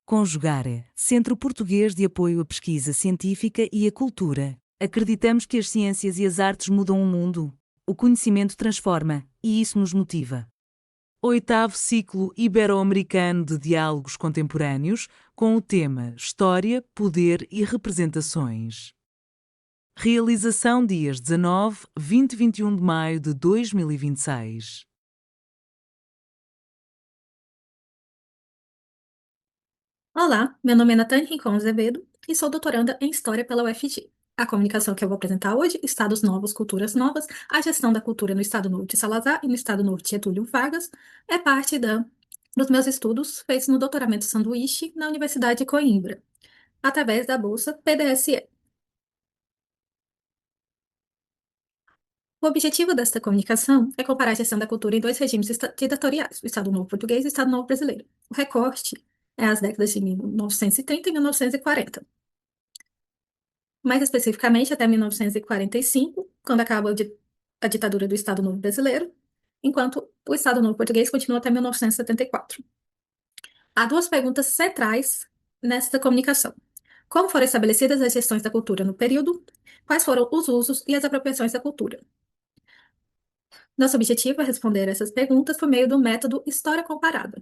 Conjugare, Centro Português de Apoio à Pesquisa Científica e à Cultura. Acreditamos que as ciências e as artes mudam o mundo. O conhecimento transforma, e isso nos motiva. Oitavo ciclo ibero-americano de diálogos contemporâneos, com o tema História, Poder e Representações. Realização dias 19, 20 e 21 de maio de 2026. Olá, meu nome é Natane Rincon Azevedo e sou doutoranda em História pela UFG. A comunicação que eu vou apresentar hoje, Estados Novos, Culturas Novas, a gestão da cultura no Estado Novo de Salazar e no Estado Novo de Getúlio Vargas, é parte dos meus estudos feitos no doutoramento sanduíche na Universidade de Coimbra, através da bolsa PDSE. O objetivo desta comunicação é comparar a gestão da cultura em dois regimes ditatoriais, o Estado Novo Português e o Estado Novo Brasileiro. O recorte é as décadas de 1930 e 1940. Mais especificamente até 1945, quando acaba a ditadura do Estado Novo Brasileiro, enquanto o Estado Novo Português continua até 1974. Há duas perguntas centrais nesta comunicação. Como foram estabelecidas as gestões da cultura no período? Quais foram os usos e as apropriações da cultura? Nosso objetivo é responder essas perguntas por meio do método História Comparada,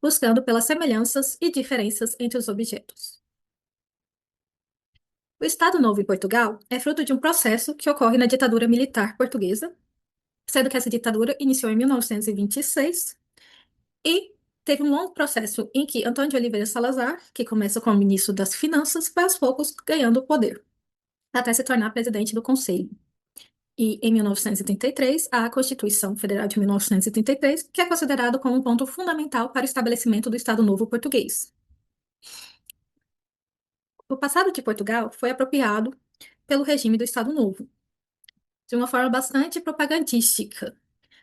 buscando pelas semelhanças e diferenças entre os objetos. O Estado Novo em Portugal é fruto de um processo que ocorre na ditadura militar portuguesa, sendo que essa ditadura iniciou em 1926 e teve um longo processo em que Antônio de Oliveira Salazar, que começa como ministro das Finanças, vai aos poucos ganhando poder, até se tornar presidente do Conselho. E em 1933, há a Constituição Federal de 1933, que é considerado como um ponto fundamental para o estabelecimento do Estado Novo português. O passado de Portugal foi apropriado pelo regime do Estado Novo, de uma forma bastante propagandística,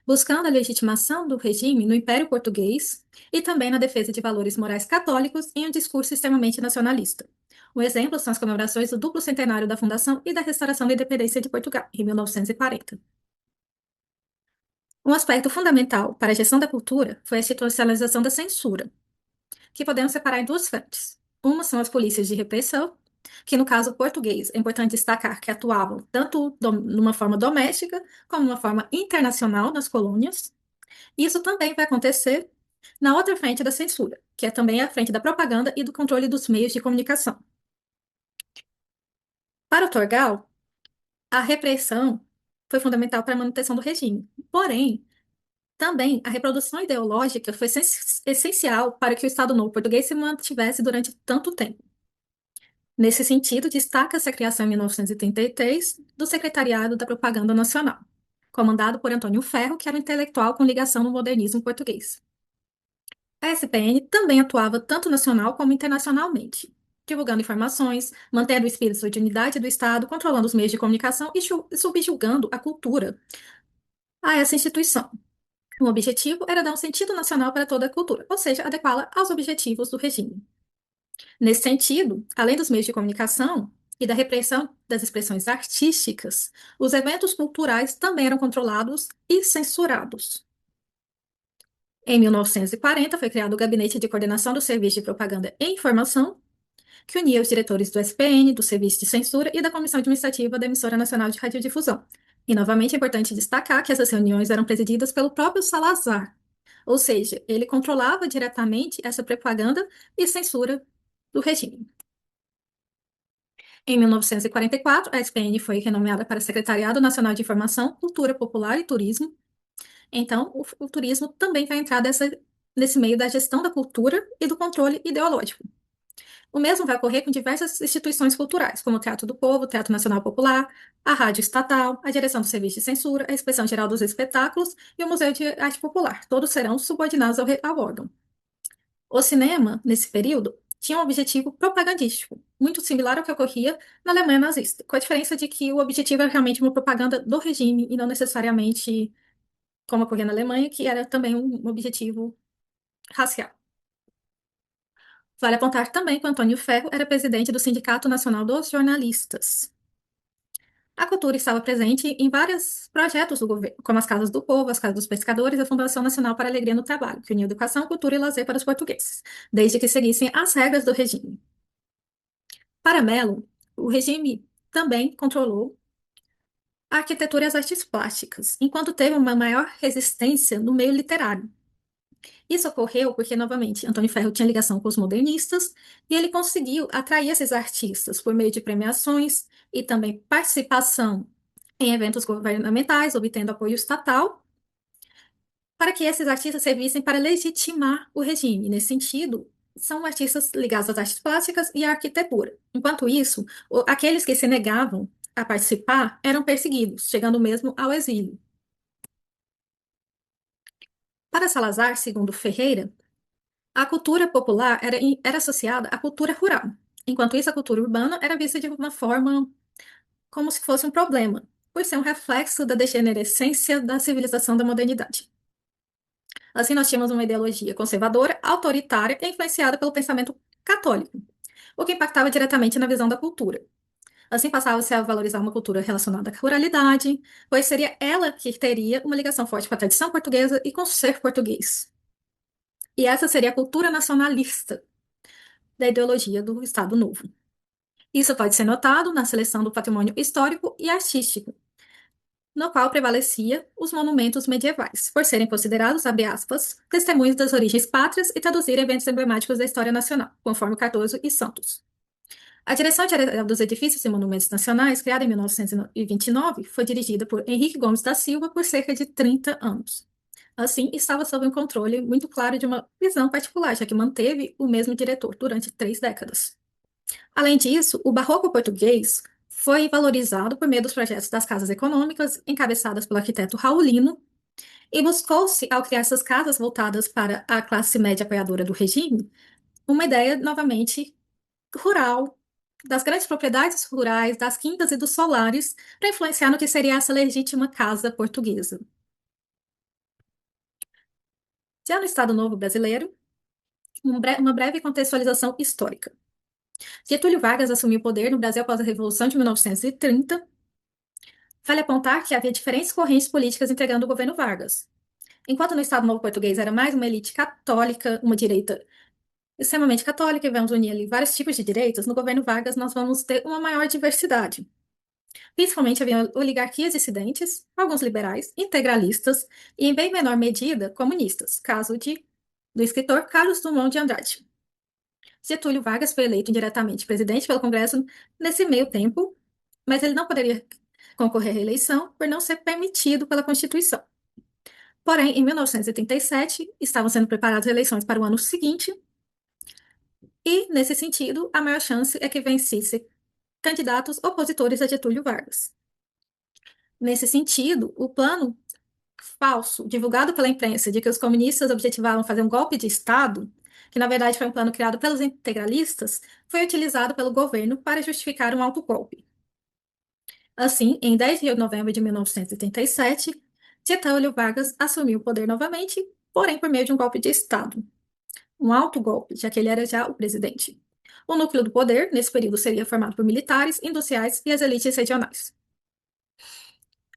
buscando a legitimação do regime no Império Português e também na defesa de valores morais católicos em um discurso extremamente nacionalista. Um exemplo são as comemorações do duplo centenário da fundação e da restauração da independência de Portugal, em 1940. Um aspecto fundamental para a gestão da cultura foi a institucionalização da censura, que podemos separar em duas frentes. Uma são as polícias de repressão, que no caso português é importante destacar que atuavam tanto numa forma doméstica como numa forma internacional nas colônias. Isso também vai acontecer na outra frente da censura, que é também a frente da propaganda e do controle dos meios de comunicação. Para o Torgal, a repressão foi fundamental para a manutenção do regime. Porém, também a reprodução ideológica foi essencial para que o Estado Novo Português se mantivesse durante tanto tempo. Nesse sentido, destaca-se a criação em 1933 do Secretariado da Propaganda Nacional, comandado por Antônio Ferro, que era um intelectual com ligação no modernismo português. A SPN também atuava tanto nacional como internacionalmente, divulgando informações, mantendo o espírito de unidade do Estado, controlando os meios de comunicação e subjugando a cultura a essa instituição. O objetivo era dar um sentido nacional para toda a cultura, ou seja, adequá-la aos objetivos do regime. Nesse sentido, além dos meios de comunicação e da repressão das expressões artísticas, os eventos culturais também eram controlados e censurados. Em 1940, foi criado o Gabinete de Coordenação do Serviço de Propaganda e Informação, que unia os diretores do SPN, do Serviço de Censura e da Comissão Administrativa da Emissora Nacional de Radiodifusão. E, novamente, é importante destacar que essas reuniões eram presididas pelo próprio Salazar, ou seja, ele controlava diretamente essa propaganda e censura do regime. Em 1944, a SPN foi renomeada para Secretariado Nacional de Informação, Cultura Popular e Turismo. Então, o turismo também vai entrar nesse meio da gestão da cultura e do controle ideológico. O mesmo vai ocorrer com diversas instituições culturais, como o Teatro do Povo, o Teatro Nacional Popular, a Rádio Estatal, a Direção do Serviço de Censura, a Inspeção Geral dos Espetáculos e o Museu de Arte Popular. Todos serão subordinados ao órgão. O cinema, nesse período, tinha um objetivo propagandístico, muito similar ao que ocorria na Alemanha nazista, com a diferença de que o objetivo era realmente uma propaganda do regime e não necessariamente, como ocorria na Alemanha, que era também um objetivo racial. Vale apontar também que o Antônio Ferro era presidente do Sindicato Nacional dos Jornalistas. A cultura estava presente em vários projetos do governo, como as Casas do Povo, as Casas dos Pescadores e a Fundação Nacional para a Alegria no Trabalho, que unia educação, cultura e lazer para os portugueses, desde que seguissem as regras do regime. Para Melo, o regime também controlou a arquitetura e as artes plásticas, enquanto teve uma maior resistência no meio literário. Isso ocorreu porque, novamente, Antônio Ferro tinha ligação com os modernistas e ele conseguiu atrair esses artistas por meio de premiações e também participação em eventos governamentais, obtendo apoio estatal, para que esses artistas servissem para legitimar o regime. Nesse sentido, são artistas ligados às artes plásticas e à arquitetura. Enquanto isso, aqueles que se negavam a participar eram perseguidos, chegando mesmo ao exílio. Para Salazar, segundo Ferreira, a cultura popular era associada à cultura rural. Enquanto isso, a cultura urbana era vista de uma forma como se fosse um problema, por ser um reflexo da degenerescência da civilização da modernidade. Assim, nós tínhamos uma ideologia conservadora, autoritária e influenciada pelo pensamento católico, o que impactava diretamente na visão da cultura. Assim, passava-se a valorizar uma cultura relacionada à ruralidade, pois seria ela que teria uma ligação forte com a tradição portuguesa e com o ser português. E essa seria a cultura nacionalista da ideologia do Estado Novo. Isso pode ser notado na seleção do patrimônio histórico e artístico, no qual prevalecia os monumentos medievais, por serem considerados, abre aspas, testemunhos das origens pátrias e traduzir eventos emblemáticos da história nacional, conforme Cardoso e Santos. A direção geral dos edifícios e monumentos nacionais, criada em 1929, foi dirigida por Henrique Gomes da Silva por cerca de 30 anos. Assim, estava sob um controle muito claro de uma visão particular, já que manteve o mesmo diretor durante 3 décadas. Além disso, o barroco português foi valorizado por meio dos projetos das casas econômicas, encabeçadas pelo arquiteto Raulino, e buscou-se, ao criar essas casas voltadas para a classe média apoiadora do regime, uma ideia novamente rural, das grandes propriedades rurais, das quintas e dos solares, para influenciar no que seria essa legítima casa portuguesa. Já no Estado Novo Brasileiro, uma breve contextualização histórica. Getúlio Vargas assumiu o poder no Brasil após a Revolução de 1930. Vale apontar que havia diferentes correntes políticas integrando o governo Vargas. Enquanto no Estado Novo Português era mais uma elite católica, uma direita extremamente católica, e vamos unir ali vários tipos de direitos, no governo Vargas nós vamos ter uma maior diversidade. Principalmente havia oligarquias dissidentes, alguns liberais, integralistas e, em bem menor medida, comunistas, caso do escritor Carlos Drummond de Andrade. Getúlio Vargas foi eleito indiretamente presidente pelo Congresso nesse meio tempo, mas ele não poderia concorrer à reeleição por não ser permitido pela Constituição. Porém, em 1987, estavam sendo preparadas eleições para o ano seguinte, e, nesse sentido, a maior chance é que vencesse candidatos opositores a Getúlio Vargas. Nesse sentido, o plano falso, divulgado pela imprensa, de que os comunistas objetivavam fazer um golpe de Estado, que na verdade foi um plano criado pelos integralistas, foi utilizado pelo governo para justificar um autogolpe. Assim, em 10 de novembro de 1987, Getúlio Vargas assumiu o poder novamente, porém por meio de um golpe de Estado. Um autogolpe, já que ele era já o presidente. O núcleo do poder, nesse período, seria formado por militares, industriais e as elites regionais.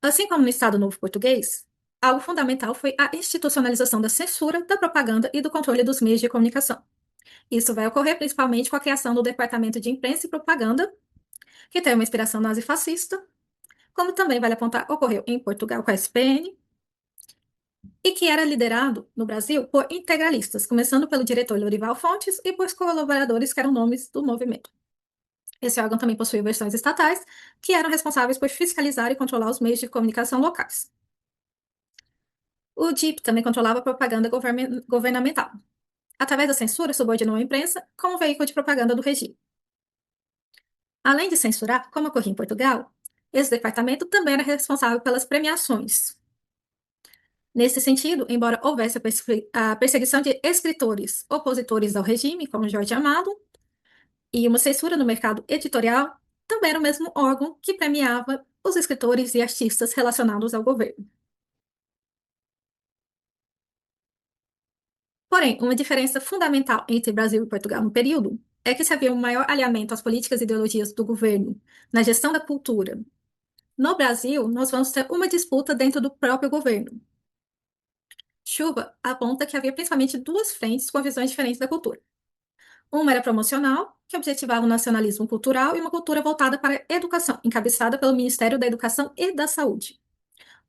Assim como no Estado Novo Português, algo fundamental foi a institucionalização da censura, da propaganda e do controle dos meios de comunicação. Isso vai ocorrer principalmente com a criação do Departamento de Imprensa e Propaganda, que tem uma inspiração nazifascista, como também vale apontar, ocorreu em Portugal com a SPN, e que era liderado no Brasil por integralistas, começando pelo diretor Lorival Fontes e por colaboradores que eram nomes do movimento. Esse órgão também possuía versões estatais, que eram responsáveis por fiscalizar e controlar os meios de comunicação locais. O DIP também controlava a propaganda governamental. Através da censura, subordinou a imprensa como veículo de propaganda do regime. Além de censurar, como ocorria em Portugal, esse departamento também era responsável pelas premiações. Nesse sentido, embora houvesse a perseguição de escritores opositores ao regime, como Jorge Amado, e uma censura no mercado editorial, também era o mesmo órgão que premiava os escritores e artistas relacionados ao governo. Porém, uma diferença fundamental entre Brasil e Portugal no período é que se havia um maior alinhamento às políticas e ideologias do governo na gestão da cultura, No Brasil, nós vamos ter uma disputa dentro do próprio governo. Chuva aponta que havia principalmente duas frentes com visões diferentes da cultura. Uma era promocional, que objetivava o nacionalismo cultural e uma cultura voltada para a educação, encabeçada pelo Ministério da Educação e da Saúde.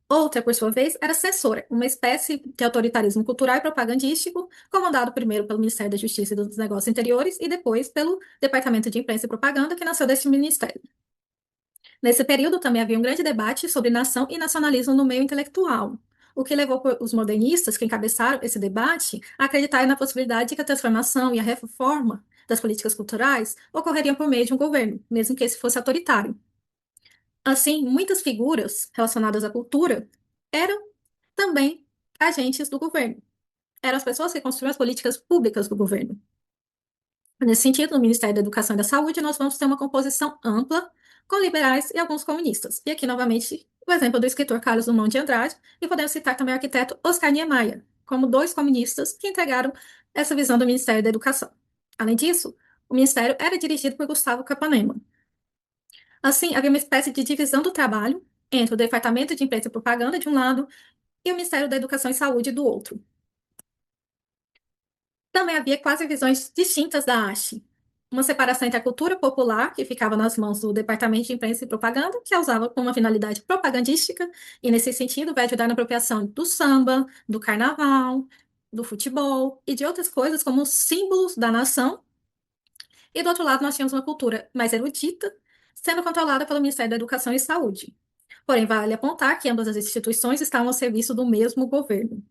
Outra, por sua vez, era censora, uma espécie de autoritarismo cultural e propagandístico, comandado primeiro pelo Ministério da Justiça e dos Negócios Interiores e depois pelo Departamento de Imprensa e Propaganda, que nasceu deste ministério. Nesse período também havia um grande debate sobre nação e nacionalismo no meio intelectual, o que levou os modernistas que encabeçaram esse debate a acreditar na possibilidade de que a transformação e a reforma das políticas culturais ocorreriam por meio de um governo, mesmo que esse fosse autoritário. Assim, muitas figuras relacionadas à cultura eram também agentes do governo. Eram as pessoas que construíam as políticas públicas do governo. Nesse sentido, no Ministério da Educação e da Saúde, nós vamos ter uma composição ampla, com liberais e alguns comunistas. E aqui, novamente, o exemplo do escritor Carlos Drummond de Andrade, e podemos citar também o arquiteto Oscar Niemeyer, como dois comunistas que integraram essa visão do Ministério da Educação. Além disso, o ministério era dirigido por Gustavo Capanema. Assim, havia uma espécie de divisão do trabalho entre o Departamento de Imprensa e Propaganda, de um lado, e o Ministério da Educação e Saúde, do outro. Também havia quase visões distintas da arte. Uma separação entre a cultura popular, que ficava nas mãos do Departamento de Imprensa e Propaganda, que a usava com uma finalidade propagandística, e nesse sentido vai ajudar na apropriação do samba, do carnaval, do futebol e de outras coisas como símbolos da nação. E do outro lado, nós tínhamos uma cultura mais erudita, sendo controlada pelo Ministério da Educação e Saúde. Porém, vale apontar que ambas as instituições estavam ao serviço do mesmo governo.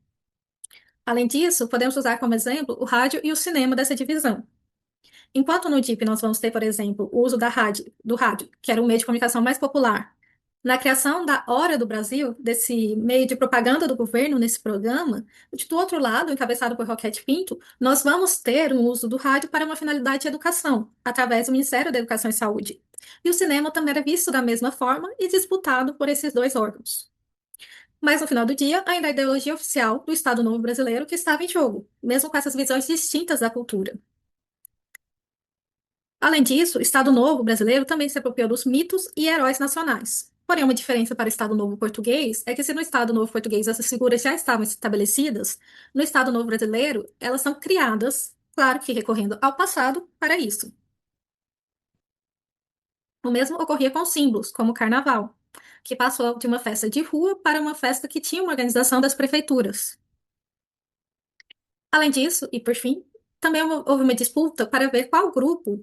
Além disso, podemos usar como exemplo o rádio e o cinema dessa divisão. Enquanto no DIP nós vamos ter, por exemplo, o uso do rádio, que era o meio de comunicação mais popular. Na criação da Hora do Brasil, desse meio de propaganda do governo nesse programa, do outro lado, encabeçado por Roquete Pinto, nós vamos ter um uso do rádio para uma finalidade de educação, através do Ministério da Educação e Saúde. E o cinema também era visto da mesma forma e disputado por esses dois órgãos. Mas no final do dia, ainda a ideologia oficial do Estado Novo Brasileiro que estava em jogo, mesmo com essas visões distintas da cultura. Além disso, o Estado Novo brasileiro também se apropriou dos mitos e heróis nacionais. Porém, uma diferença para o Estado Novo português é que, se no Estado Novo português essas figuras já estavam estabelecidas, no Estado Novo brasileiro elas são criadas, claro que recorrendo ao passado, para isso. O mesmo ocorria com símbolos, como o carnaval, que passou de uma festa de rua para uma festa que tinha uma organização das prefeituras. Além disso, e por fim, também houve uma disputa para ver qual grupo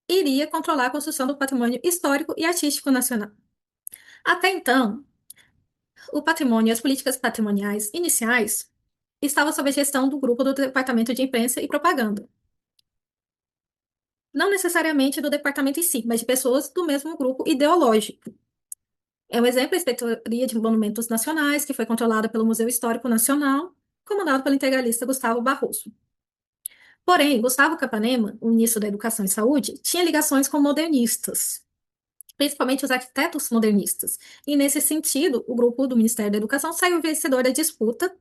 iria controlar a construção do patrimônio histórico e artístico nacional. Até então, o patrimônio e as políticas patrimoniais iniciais estavam sob a gestão do grupo do Departamento de Imprensa e Propaganda. Não necessariamente do departamento em si, mas de pessoas do mesmo grupo ideológico. É um exemplo a Inspetoria de Monumentos Nacionais, que foi controlada pelo Museu Histórico Nacional, comandado pelo integralista Gustavo Barroso. Porém, Gustavo Capanema, o ministro da Educação e Saúde, tinha ligações com modernistas, principalmente os arquitetos modernistas. E, nesse sentido, o grupo do Ministério da Educação saiu vencedor da disputa.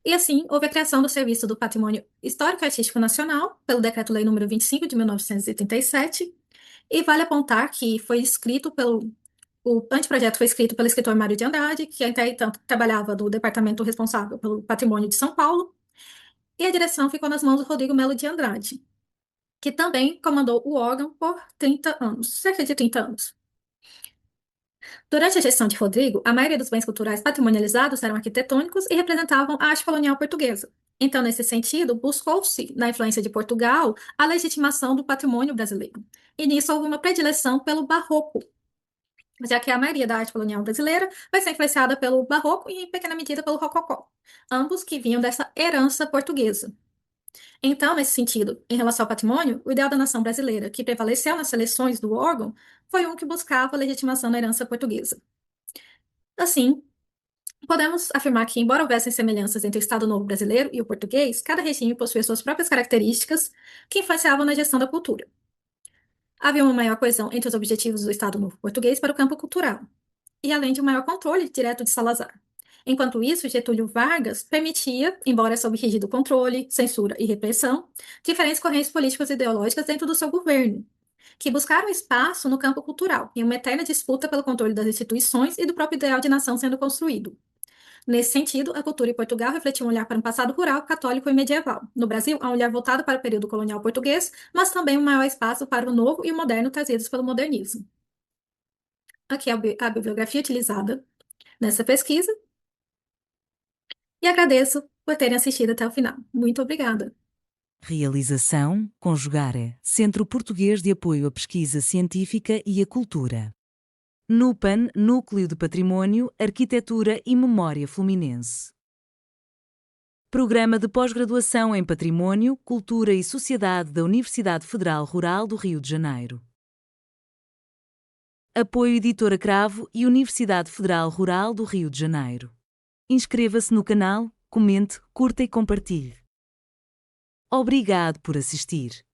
E, assim, houve a criação do Serviço do Patrimônio Histórico e Artístico Nacional, pelo Decreto-Lei nº 25, de 1987. E vale apontar que foi escrito pelo... O anteprojeto foi escrito pelo escritor Mário de Andrade, que até então trabalhava no departamento responsável pelo patrimônio de São Paulo, e a direção ficou nas mãos do Rodrigo Melo de Andrade, que também comandou o órgão por 30 anos, cerca de 30 anos. Durante a gestão de Rodrigo, a maioria dos bens culturais patrimonializados eram arquitetônicos e representavam a arte colonial portuguesa. Então, nesse sentido, buscou-se, na influência de Portugal, a legitimação do patrimônio brasileiro. E nisso houve uma predileção pelo barroco, já que a maioria da arte colonial brasileira vai ser influenciada pelo barroco e, em pequena medida, pelo rococó, ambos que vinham dessa herança portuguesa. Então, nesse sentido, em relação ao patrimônio, o ideal da nação brasileira, que prevaleceu nas seleções do órgão, foi um que buscava a legitimação da herança portuguesa. Assim, podemos afirmar que, embora houvessem semelhanças entre o Estado Novo brasileiro e o português, cada regime possuía suas próprias características que influenciavam na gestão da cultura. Havia uma maior coesão entre os objetivos do Estado Novo português para o campo cultural, e além de um maior controle direto de Salazar. Enquanto isso, Getúlio Vargas permitia, embora sob rígido controle, censura e repressão, diferentes correntes políticas e ideológicas dentro do seu governo. que buscaram espaço no campo cultural, em uma eterna disputa pelo controle das instituições e do próprio ideal de nação sendo construído. Nesse sentido, a cultura em Portugal refletiu um olhar para um passado rural, católico e medieval. No Brasil, há um olhar voltado para o período colonial português, mas também um maior espaço para o novo e o moderno trazidos pelo modernismo. Aqui é a bibliografia utilizada nessa pesquisa e agradeço por terem assistido até o final. Muito obrigada. Realização Conjugare, Centro Português de Apoio à Pesquisa Científica e à Cultura. NUPAN, Núcleo de Património, Arquitetura e Memória Fluminense. Programa de Pós-Graduação em Património, Cultura e Sociedade da Universidade Federal Rural do Rio de Janeiro. Apoio Editora Cravo e Universidade Federal Rural do Rio de Janeiro. Inscreva-se no canal, comente, curta e compartilhe. Obrigado por assistir.